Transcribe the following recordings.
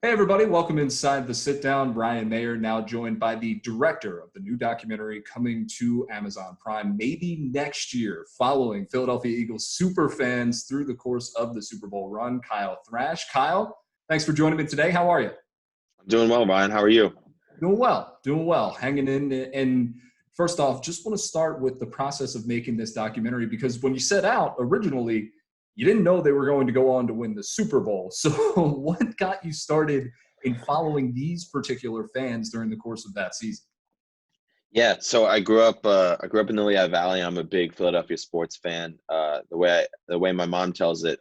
Hey, everybody, welcome inside the sit down. Brian Mayer, now joined by the director of the new documentary coming to Amazon Prime maybe next year, following Philadelphia Eagles super fans through the course of the Super Bowl run, Kyle Thrash. Kyle, thanks for joining me today. How are you? I'm doing well, Ryan. How are you? Doing well, hanging in. And first off, just want to start with the process of making this documentary because when you set out originally, you didn't know they were going to go on to win the Super Bowl. So, what got you started in following these particular fans during the course of that season? Yeah, so I grew up in the Lehigh Valley. I'm a big Philadelphia sports fan. The way my mom tells it,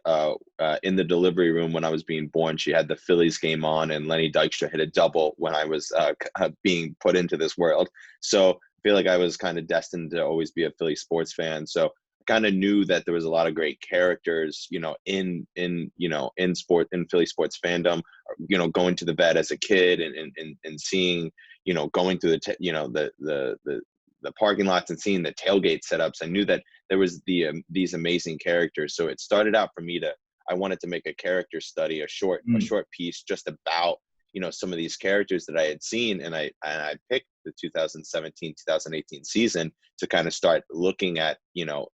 in the delivery room when I was being born, she had the Phillies game on, and Lenny Dykstra hit a double when I was being put into this world. So I feel like I was kind of destined to always be a Philly sports fan. So I kind of knew that there was a lot of great characters, in Philly sports fandom. Going to the vet as a kid and seeing going through the parking lots and seeing the tailgate setups. I knew that there was these amazing characters. So it started out for me to I wanted to make a character study, Mm. a short piece just about some of these characters that I had seen, and I picked the 2017 2018 season to kind of start looking at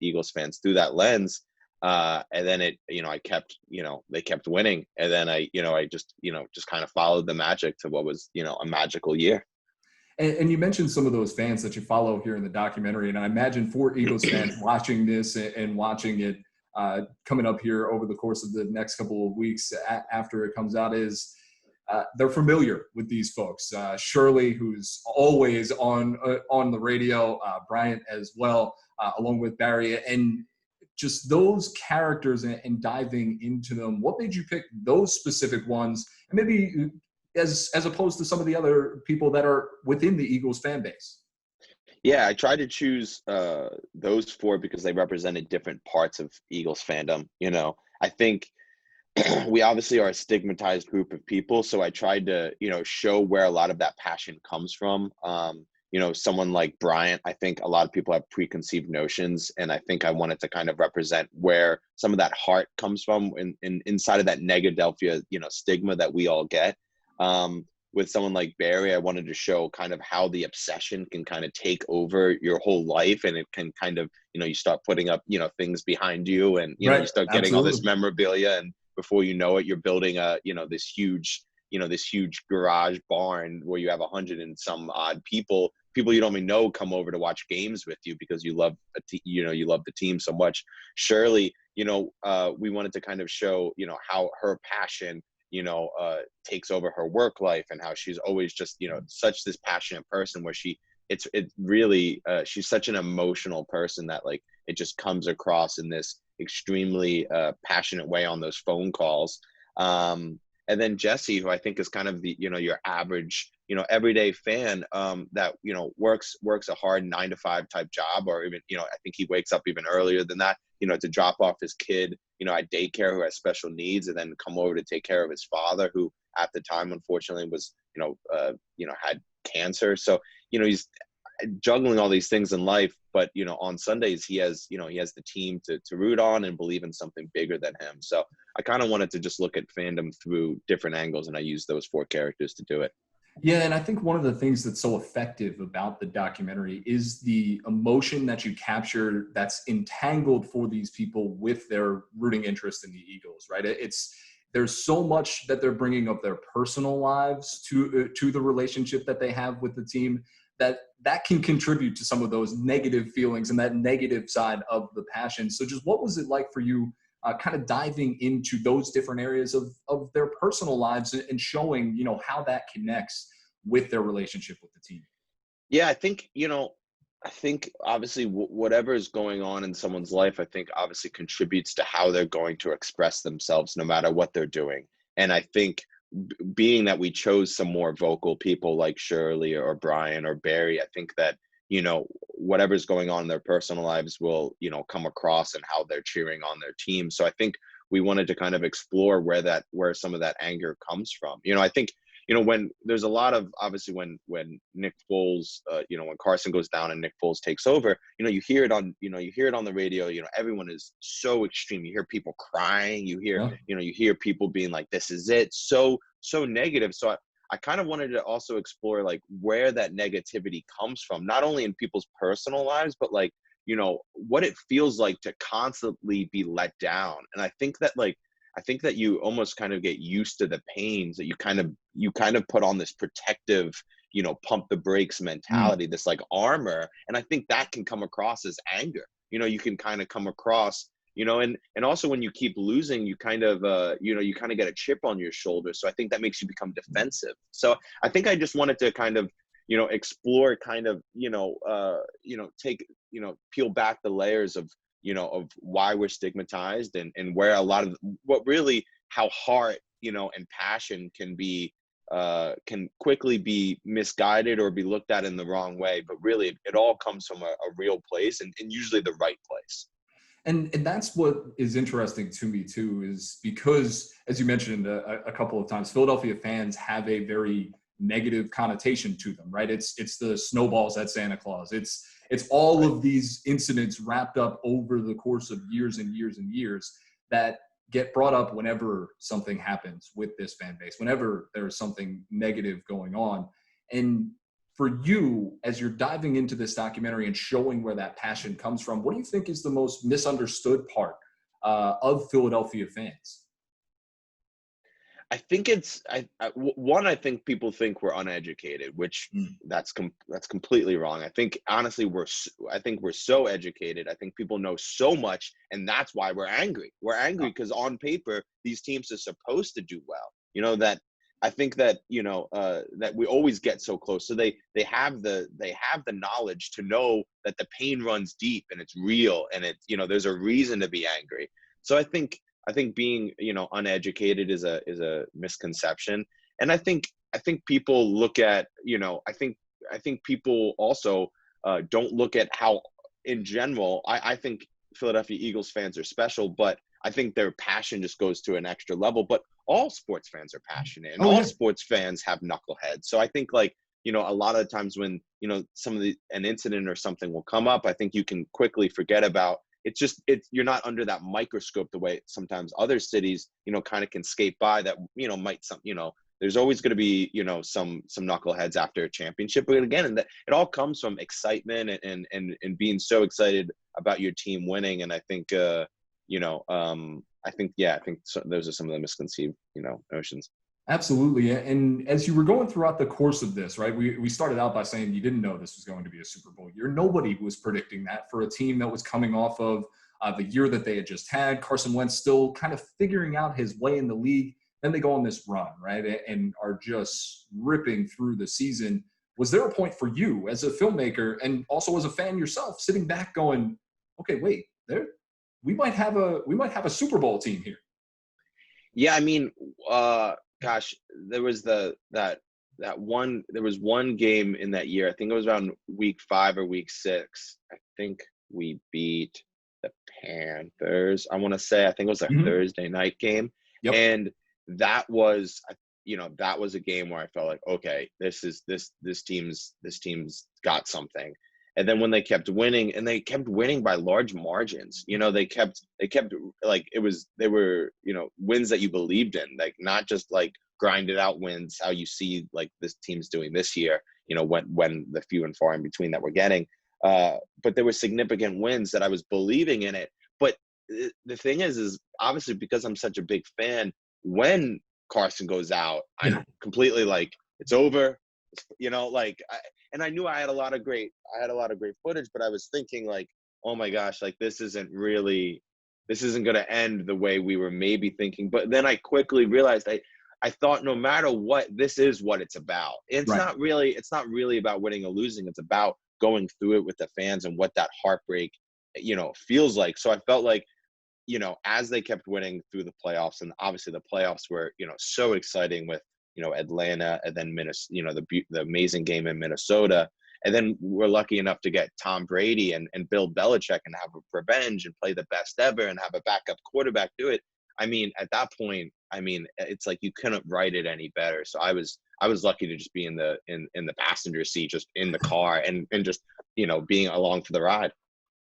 Eagles fans through that lens. And then I kept, they kept winning. And then I just kind of followed the magic to what was, a magical year. And you mentioned some of those fans that you follow here in the documentary, and I imagine for Eagles fans watching this and watching it coming up here over the course of the next couple of weeks after it comes out is they're familiar with these folks. Shirley, who's always on the radio, Bryant as well, along with Barry, and just those characters and diving into them. What made you pick those specific ones, and maybe as opposed to some of the other people that are within the Eagles fan base? Yeah, I tried to choose those four because they represented different parts of Eagles fandom. I think we obviously are a stigmatized group of people, so I tried to show where a lot of that passion comes from. Someone like Bryant, I think a lot of people have preconceived notions, and I think I wanted to kind of represent where some of that heart comes from inside of that negadelphia stigma that we all get. With someone like Barry, I wanted to show kind of how the obsession can kind of take over your whole life, and it can kind of you start putting up things behind you, and you Right, start getting all absolutely. this memorabilia, and before you know it, you're building this huge garage barn where you have 100 and some odd people you don't even know come over to watch games with you because you love the team so much. Shirley, we wanted to kind of show how her passion takes over her work life, and how she's always just such this passionate person where it really she's such an emotional person that like it just comes across in this extremely passionate way on those phone calls. And then Jesse, who I think is kind of the your average everyday fan, that works a hard 9 to 5 type job, or even I think he wakes up even earlier than that to drop off his kid at daycare who has special needs, and then come over to take care of his father, who at the time unfortunately was had cancer. So he's juggling all these things in life, but on Sundays he has the team to root on and believe in something bigger than him. So I kind of wanted to just look at fandom through different angles, and I used those four characters to do it. Yeah, and I think one of the things that's so effective about the documentary is the emotion that you capture that's entangled for these people with their rooting interest in the Eagles, right? It's there's so much that they're bringing of their personal lives to the relationship that they have with the team that can contribute to some of those negative feelings and that negative side of the passion. So just what was it like for you kind of diving into those different areas of their personal lives and showing, how that connects with their relationship with the team? Yeah, I think obviously whatever is going on in someone's life, I think obviously contributes to how they're going to express themselves no matter what they're doing. And I think being that we chose some more vocal people like Shirley or Brian or Barry, I think that whatever's going on in their personal lives will come across and how they're cheering on their team. So I think we wanted to kind of explore where some of that anger comes from. I think when there's a lot of obviously when Nick Foles, when Carson goes down and Nick Foles takes over, you hear it on the radio. Everyone is so extreme. You hear people crying. You hear Yeah. you hear people being like, "This is it." So so negative. So I kind of wanted to also explore like where that negativity comes from, not only in people's personal lives, but like, you know, what it feels like to constantly be let down. And I think that you almost kind of get used to the pains that you kind of put on this protective, you know, pump the brakes Mm. mentality, this like armor. And I think that can come across as anger. You know, you can kind of come across, you know, and also when you keep losing, you kind of you know, you kind of get a chip on your shoulder. So I think that makes you become defensive. So I think I just wanted to kind of, you know, explore kind of, you know, take, you know, peel back the layers of, you know, of why we're stigmatized, and where a lot of what really, how heart, you know, and passion can be, can quickly be misguided or be looked at in the wrong way. But really, it all comes from a real place, and usually the right place. And that's what is interesting to me too, is because, as you mentioned a couple of times, Philadelphia fans have a very negative connotation to them, right? It's the snowballs at Santa Claus. It's all Right. of these incidents wrapped up over the course of years and years and years that get brought up whenever something happens with this fan base, whenever there's something negative going on. And for you, as you're diving into this documentary and showing where that passion comes from, what do you think is the most misunderstood part of Philadelphia fans? I think it's one. I think people think we're uneducated, which Mm. that's completely wrong. I think honestly, I think we're so educated. I think people know so much, and that's why we're angry. We're angry because on paper these teams are supposed to do well. You know that. I think that, you know, that we always get so close. So they have the knowledge to know that the pain runs deep and it's real, and it's, you know, there's a reason to be angry. So I think being, you know, uneducated is a misconception. And I think people look at, you know, I think people also don't look at how, in general, I think Philadelphia Eagles fans are special, but I think their passion just goes to an extra level. But all sports fans are passionate, and Oh all yeah, sports fans have knuckleheads. So I think, like, you know, a lot of times when, you know, an incident or something will come up, I think you can quickly forget about. It's you're not under that microscope the way sometimes other cities, you know, kind of can skate by that, you know, might some, you know, there's always going to be, you know, some knuckleheads after a championship. But again, and that, it all comes from excitement and being so excited about your team winning. And I think, you know, I think, yeah, I think so, those are some of the misconceived, you know, notions. absolutely. And as you were going throughout the course of this, right, we started out by saying you didn't know this was going to be a Super Bowl year. Nobody was predicting that for a team that was coming off of the year that they had just had. Carson Wentz still kind of figuring out his way in the league. Then they go on this run, right, and are just ripping through the season. Was there a point for you as a filmmaker and also as a fan yourself, sitting back going, okay, wait, we might have a Super Bowl team here? Yeah, I mean, uh, gosh, there was there was one game in that year. I think it was around week 5 or week 6. I think we beat the Panthers. I want to say, I think it was a Mm-hmm. Thursday night game, Yep. and that was, you know, that was a game where I felt like, okay, this team's got something. And then when they kept winning, and they kept winning by large margins, you know, they kept like, it was, they were, you know, wins that you believed in, like not just like grinded out wins, how you see like this team's doing this year, you know, when the few and far in between that we're getting. But there were significant wins that I was believing in it. But the thing is obviously because I'm such a big fan, when Carson goes out, I'm Yeah. completely like, it's over. You know, like, and I knew I had a lot of great footage, but I was thinking like, oh my gosh, like this isn't going to end the way we were maybe thinking. But then I quickly realized I thought no matter what, this is what it's about. Right. It's not really about winning or losing. It's about going through it with the fans and what that heartbreak, you know, feels like. So I felt like, you know, as they kept winning through the playoffs, and obviously the playoffs were, you know, so exciting with, you know, Atlanta, and then Minnesota, you know, the amazing game in Minnesota. And then we're lucky enough to get Tom Brady and Bill Belichick and have a revenge and play the best ever and have a backup quarterback do it. I mean, at that point, I mean, it's like you couldn't write it any better. So I was lucky to just be in the passenger seat, just in the car, and just, you know, being along for the ride.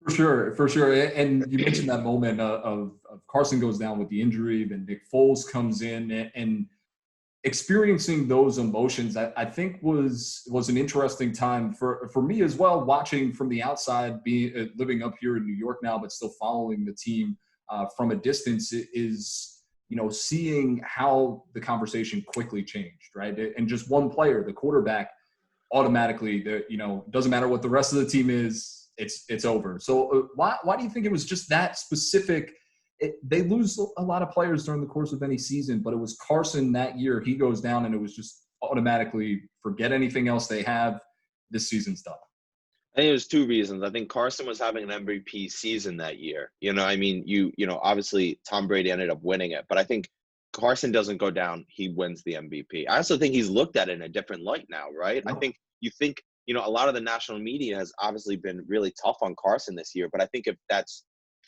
For sure, for sure. And you mentioned that moment of Carson goes down with the injury, then Nick Foles comes in, and experiencing those emotions, I think was an interesting time for me as well, watching from the outside, being living up here in New York now, but still following the team from a distance, is, you know, seeing how the conversation quickly changed, right? And just one player, the quarterback, automatically, you know, doesn't matter what the rest of the team is, it's over. So why do you think it was just that specific? They lose a lot of players during the course of any season, but it was Carson that year. He goes down, and it was just automatically forget anything else they have. This season's done. I think there's two reasons. I think Carson was having an MVP season that year. You know, I mean, you know, obviously Tom Brady ended up winning it, but I think Carson doesn't go down, he wins the MVP. I also think he's looked at it in a different light now, right? I think you know, a lot of the national media has obviously been really tough on Carson this year, but I think if that's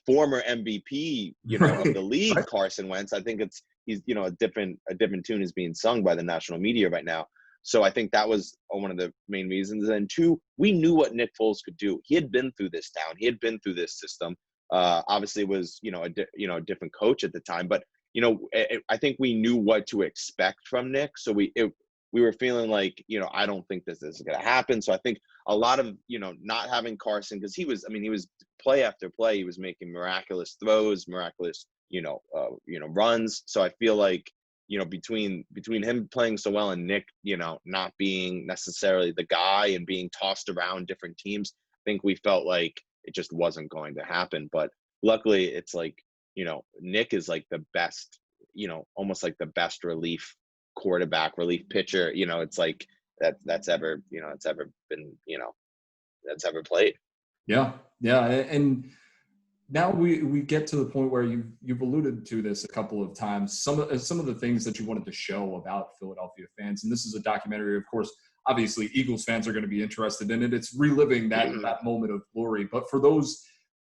former MVP, you know, of the league, Right. Carson Wentz, I think he's, you know, a different tune is being sung by the national media right now. So I think that was one of the main reasons. And two, we knew what Nick Foles could do. He had been through this town. He had been through this system. Obviously, was, you know, a different coach at the time, but you know, I think we knew what to expect from Nick. So we were feeling like, you know, I don't think this is going to happen. So I think a lot of, you know, not having Carson, because he was play after play, he was making miraculous throws, miraculous, you know, runs. So I feel like, you know, between him playing so well and Nick, you know, not being necessarily the guy and being tossed around different teams, I think we felt like it just wasn't going to happen. But luckily, it's like, you know, Nick is like the best, you know, almost like the best relief quarterback, relief pitcher, you know, it's like that's ever, you know, it's ever been, you know, that's ever played. Yeah, yeah, and now we get to the point where you've alluded to this a couple of times. Some of the things that you wanted to show about Philadelphia fans, and this is a documentary, of course. Obviously, Eagles fans are going to be interested in it. It's reliving that moment of glory. But for those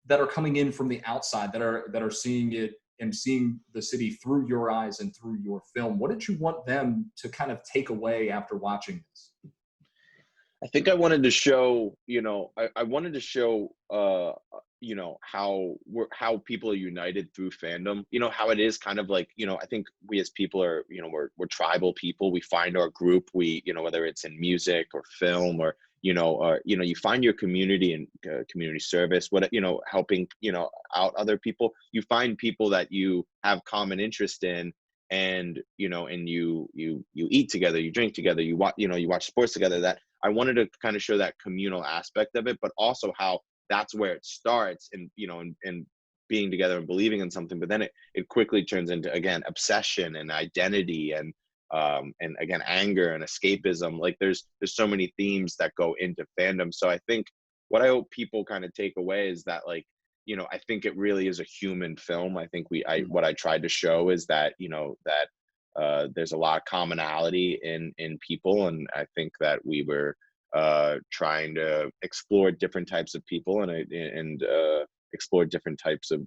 that are coming in from the outside, that are seeing it and seeing the city through your eyes and through your film, what did you want them to kind of take away after watching this? I think I wanted to show, you know, I wanted to show, you know, how people are united through fandom. You know, how it is kind of like, you know, I think we as people are, you know, we're tribal people. We find our group. We, you know, whether it's in music or film or, you know, you find your community and community service. What, you know, helping, you know, out other people. You find people that you have common interest in, and you know, and you eat together, you drink together, you watch sports together. That I wanted to kind of show that communal aspect of it, but also how that's where it starts, and you know, and being together and believing in something. But then it quickly turns into, again, obsession and identity, and again, anger and escapism. Like there's so many themes that go into fandom. So I think what I hope people kind of take away is that, like, you know, I think it really is a human film. I think what I tried to show is that, you know, that there's a lot of commonality in people, and I think that we were trying to explore different types of people, and explore different types of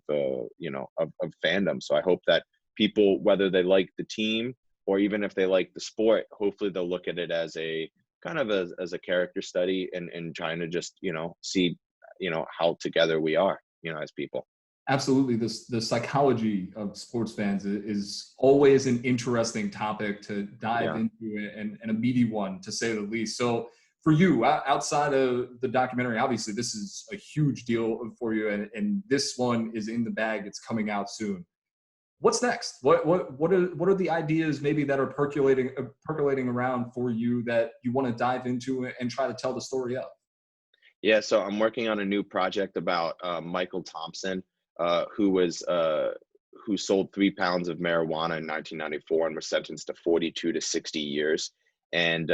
you know, of fandom. So I hope that people, whether they like the team or even if they like the sport, hopefully they'll look at it as a kind of as a character study, and trying to just, you know, see, you know, how together we are, you know, as people. Absolutely. The psychology of sports fans is always an interesting topic to dive Yeah. into, and a meaty one, to say the least. So for you, outside of the documentary, obviously this is a huge deal for you, and this one is in the bag. It's coming out soon. What's next? What are the ideas maybe that are percolating around for you that you want to dive into and try to tell the story of? Yeah, so I'm working on a new project about Michael Thompson, who sold 3 pounds of marijuana in 1994 and was sentenced to 42 to 60 years. And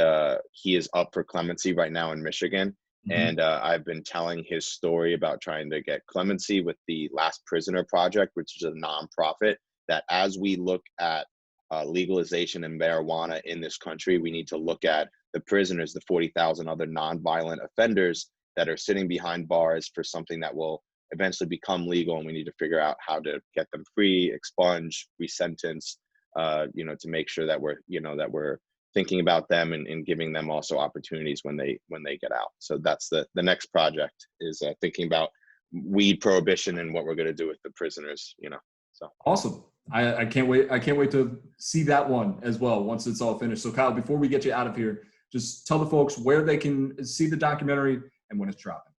he is up for clemency right now in Michigan. Mhm. And I've been telling his story about trying to get clemency with the Last Prisoner Project, which is a nonprofit that, as we look at legalization and marijuana in this country, we need to look at the prisoners, the 40,000 other nonviolent offenders that are sitting behind bars for something that will eventually become legal, and we need to figure out how to get them free, expunge, resentence, you know, to make sure that we're thinking about them, and giving them also opportunities when they get out. So that's the next project, is thinking about weed prohibition and what we're going to do with the prisoners, you know. So Awesome. I can't wait. I can't wait to see that one as well once it's all finished. So Kyle, before we get you out of here, just tell the folks where they can see the documentary and when it's dropping.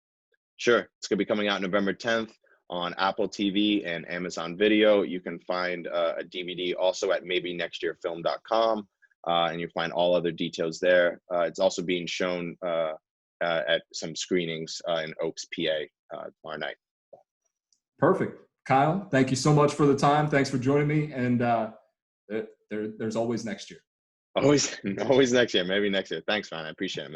Sure. It's going to be coming out November 10th on Apple TV and Amazon Video. You can find a DVD also at maybynextyearfilm.com, and you'll find all other details there. It's also being shown at some screenings in Oaks, PA, tomorrow night. Perfect. Kyle, thank you so much for the time. Thanks for joining me. And there's always next year. Always next year. Maybe next year. Thanks, man. I appreciate it, man.